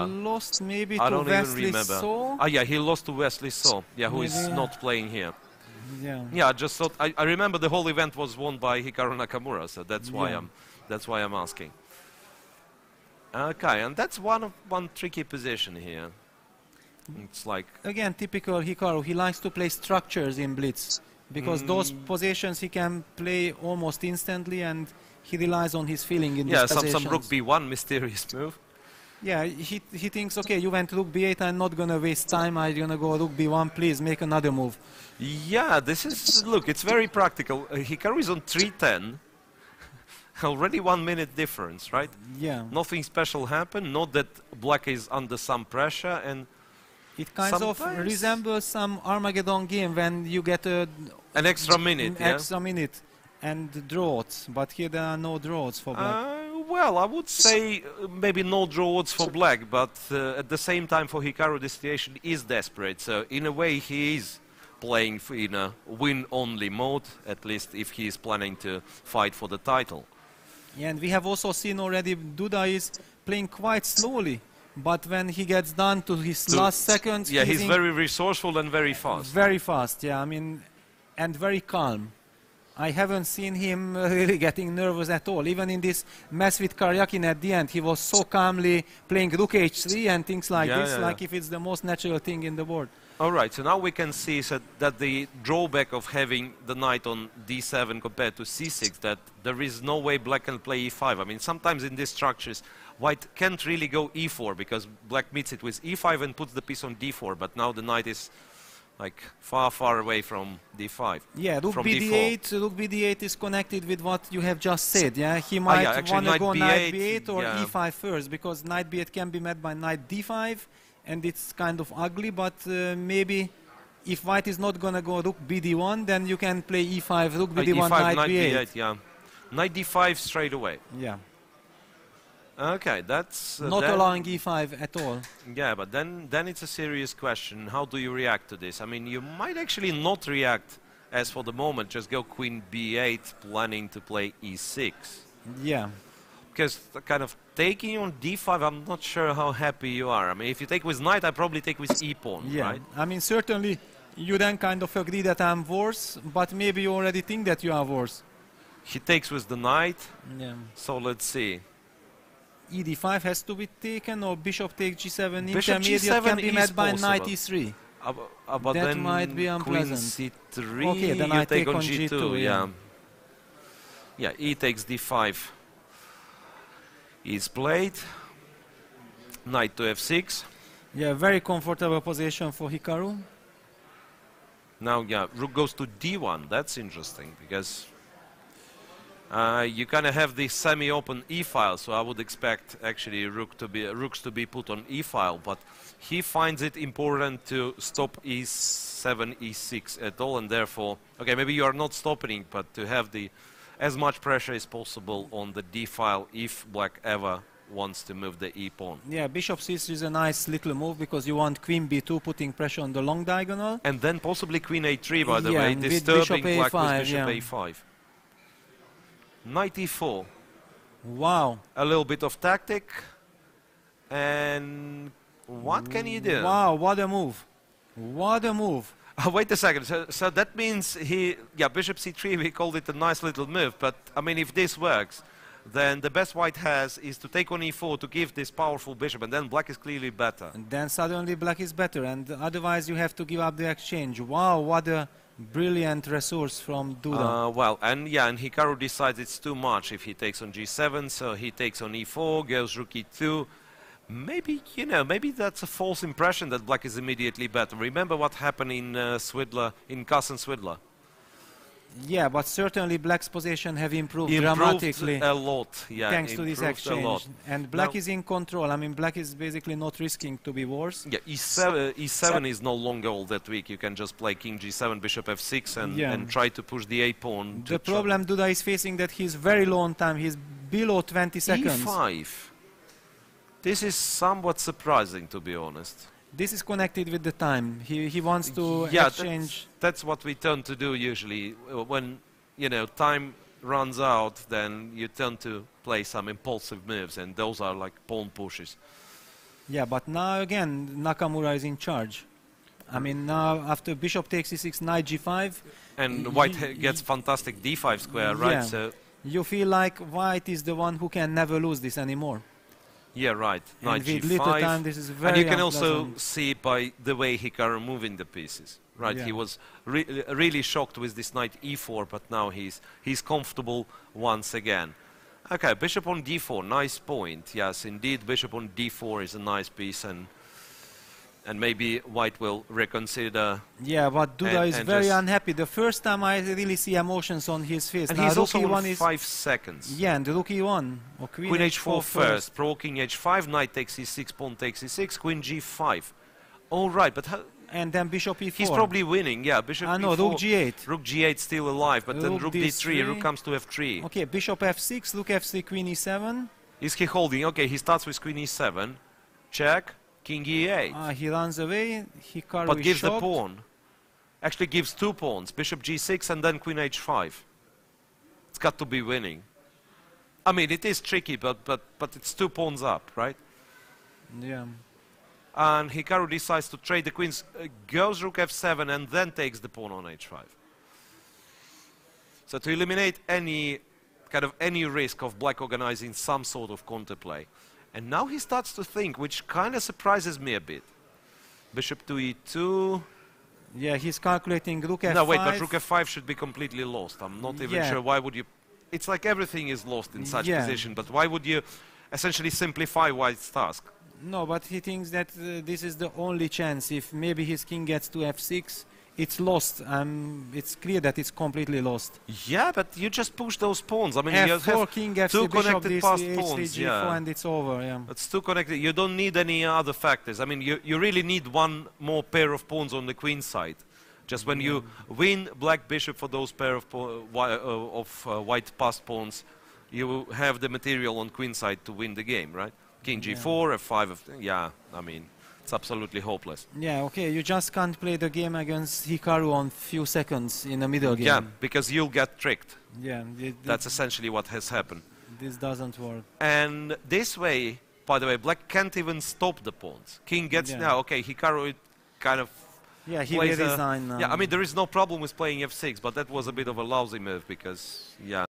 lost maybe I to don't even Wesley remember. Saw. Ah, yeah, he lost to Wesley Saw. Yeah, who is Maybe, not playing here. Yeah. Yeah, I just thought I remember the whole event was won by Hikaru Nakamura, so that's why I'm asking. Okay, and that's one tricky position here. It's like Again, typical Hikaru. He likes to play structures in blitz because those positions he can play almost instantly, and he relies on his feeling in these positions. some rook b1 mysterious move. Yeah, he thinks, okay, you went rook b8, I'm not gonna waste time, I'm gonna go rook b1, please make another move. Yeah, this is, look, it's very practical. Hikaru is on 310. Already 1 minute difference, right? Yeah. Nothing special happened, not that black is under some pressure, and it kind of resembles some Armageddon game when you get an extra minute, minute and draws, but here there are no draws for black. Well, I would say maybe no draws for black, but at the same time for Hikaru the situation is desperate, so in a way he is playing in a win-only mode, at least if he is planning to fight for the title. Yeah, and we have also seen already Duda is playing quite slowly, but when he gets down to his last seconds... Yeah, he's very resourceful and very fast. Very fast, yeah, I mean, and very calm. I haven't seen him really getting nervous at all. Even in this mess with Karyakin at the end, he was so calmly playing rook h3 and things like this, like if it's the most natural thing in the board. All right, so now we can see that the drawback of having the knight on d7 compared to c6, that there is no way black can play e5. I mean, sometimes in these structures, white can't really go e4 because black meets it with e5 and puts the piece on d4, but now the knight is like far away from d5. Yeah, rook b8 is connected with what you have just said. Yeah, he might want to go knight b8 or e5 first, because knight b8 can be met by knight d5, and it's kind of ugly. But maybe if white is not gonna go rook bd1, then you can play e5, rook bd1, e5, knight b8. Yeah, knight d5 straight away. Yeah. Okay, that's... not allowing e5 at all. Yeah, but then it's a serious question. How do you react to this? I mean, you might actually not react as for the moment, just go queen b8, planning to play e6. Yeah. Because kind of taking on d5, I'm not sure how happy you are. I mean, if you take with knight, I probably take with e-pawn, right? I mean, certainly you then kind of agree that I'm worse, but maybe you already think that you are worse. He takes with the knight. Yeah. So let's see. ED5 has to be taken, or bishop takes g7 bishop intermediate g7 can be met by possible. knight e3. But that then might be unpleasant. Queen c3, okay, then you I take on g2, yeah. Yeah, e takes d5 is played. Knight to f6. Yeah, very comfortable position for Hikaru. Now, yeah, rook goes to d1. That's interesting, because you kind of have this semi-open e-file, so I would expect actually rooks to be put on e-file, but he finds it important to stop e7, e6 at all, and therefore, okay, maybe you are not stopping, but to have as much pressure as possible on the d-file if black ever wants to move the e-pawn. Yeah, bishop c3 is a nice little move because you want queen b2 putting pressure on the long diagonal. And then possibly queen a3, by the way, disturbing black with bishop a5. Knight e4. Wow. A little bit of tactic. And what can you do? Wow, what a move. What a move. Wait a second. So that means bishop c3, we called it a nice little move. But, I mean, if this works, then the best white has is to take on e4 to give this powerful bishop, and then black is clearly better. And then suddenly black is better, and otherwise you have to give up the exchange. Wow, what a brilliant resource from Duda. Well, and Hikaru decides it's too much if he takes on g7, so he takes on e4, goes rook e2. Maybe, maybe that's a false impression that black is immediately better. Remember what happened in Carson Swidler? Yeah, but certainly black's position have improved dramatically. A lot, yeah. Thanks to this exchange. And black is in control. I mean, black is basically not risking to be worse. Yeah, e7 is no longer all that weak. You can just play king g7, bishop f6, and try to push the a-pawn. The problem Duda is facing that he's very low on time. He's below 20 seconds. e5. This is somewhat surprising, to be honest. This is connected with the time. He wants to exchange. That's what we tend to do usually. When, time runs out, then you tend to play some impulsive moves, and those are like pawn pushes. Yeah, but now again, Nakamura is in charge. I mean, now after bishop takes e6, knight g5. And white gets fantastic d5 square, right? Yeah. So you feel like white is the one who can never lose this anymore. Yeah, right. Knight g5. Little time, this is very and you can unpleasant. also see by the way Hikaru moving the pieces, right? Yeah. He was really shocked with this knight e4, but now he's comfortable once again. Okay, bishop on d4, nice point. Yes, indeed, bishop on d4 is a nice piece, and maybe white will reconsider. Yeah, but Duda is very unhappy. The first time I really see emotions on his face. And now he's also on is 5 seconds. Yeah, and the rook e1 or queen h4 first, provoking h5, knight takes e6, pawn takes e6, queen g5. All right, but how? And then bishop e4. He's probably winning, yeah. Bishop e4. No, rook g8. Rook g8 still alive, but then rook d3, rook comes to f3. Okay, bishop f6, rook f3, queen e7. Is he holding? Okay, he starts with queen e7. Check. King e8. He runs away. Hikaru but is gives shocked. the pawn. Actually gives 2 pawns. Bishop g6 and then queen h5. It's got to be winning. I mean, it is tricky, but it's 2 pawns up, right? Yeah. And Hikaru decides to trade the queens, goes rook f7 and then takes the pawn on h5. So to eliminate any risk of black organizing some sort of counterplay. And now he starts to think, which kind of surprises me a bit. Bishop to e2. Yeah, he's calculating rook f5. No, wait, but rook f5 should be completely lost. I'm not even sure why would you... It's like everything is lost in such position, but why would you essentially simplify white's task? No, but he thinks that this is the only chance. If maybe his king gets to f6, it's lost. It's clear that it's completely lost. Yeah, but you just push those pawns. I mean, f4, you have king f3, two bishop connected d3, passed h3, pawns, g4, and it's over. Yeah. It's two connected. You don't need any other factors. I mean, you really need one more pair of pawns on the queen side. Just when you win black bishop for those pair of white passed pawns, you have the material on queen side to win the game, right? King g4, f5, yeah, I mean, it's absolutely hopeless. Yeah, okay, you just can't play the game against Hikaru on few seconds in the middle game. Yeah, because you'll get tricked. Yeah. That's essentially what has happened. This doesn't work. And this way, by the way, black can't even stop the pawns. King gets now, okay, Hikaru kind of... Yeah, he will resign now. Yeah, I mean, there is no problem with playing f6, but that was a bit of a lousy move because, yeah.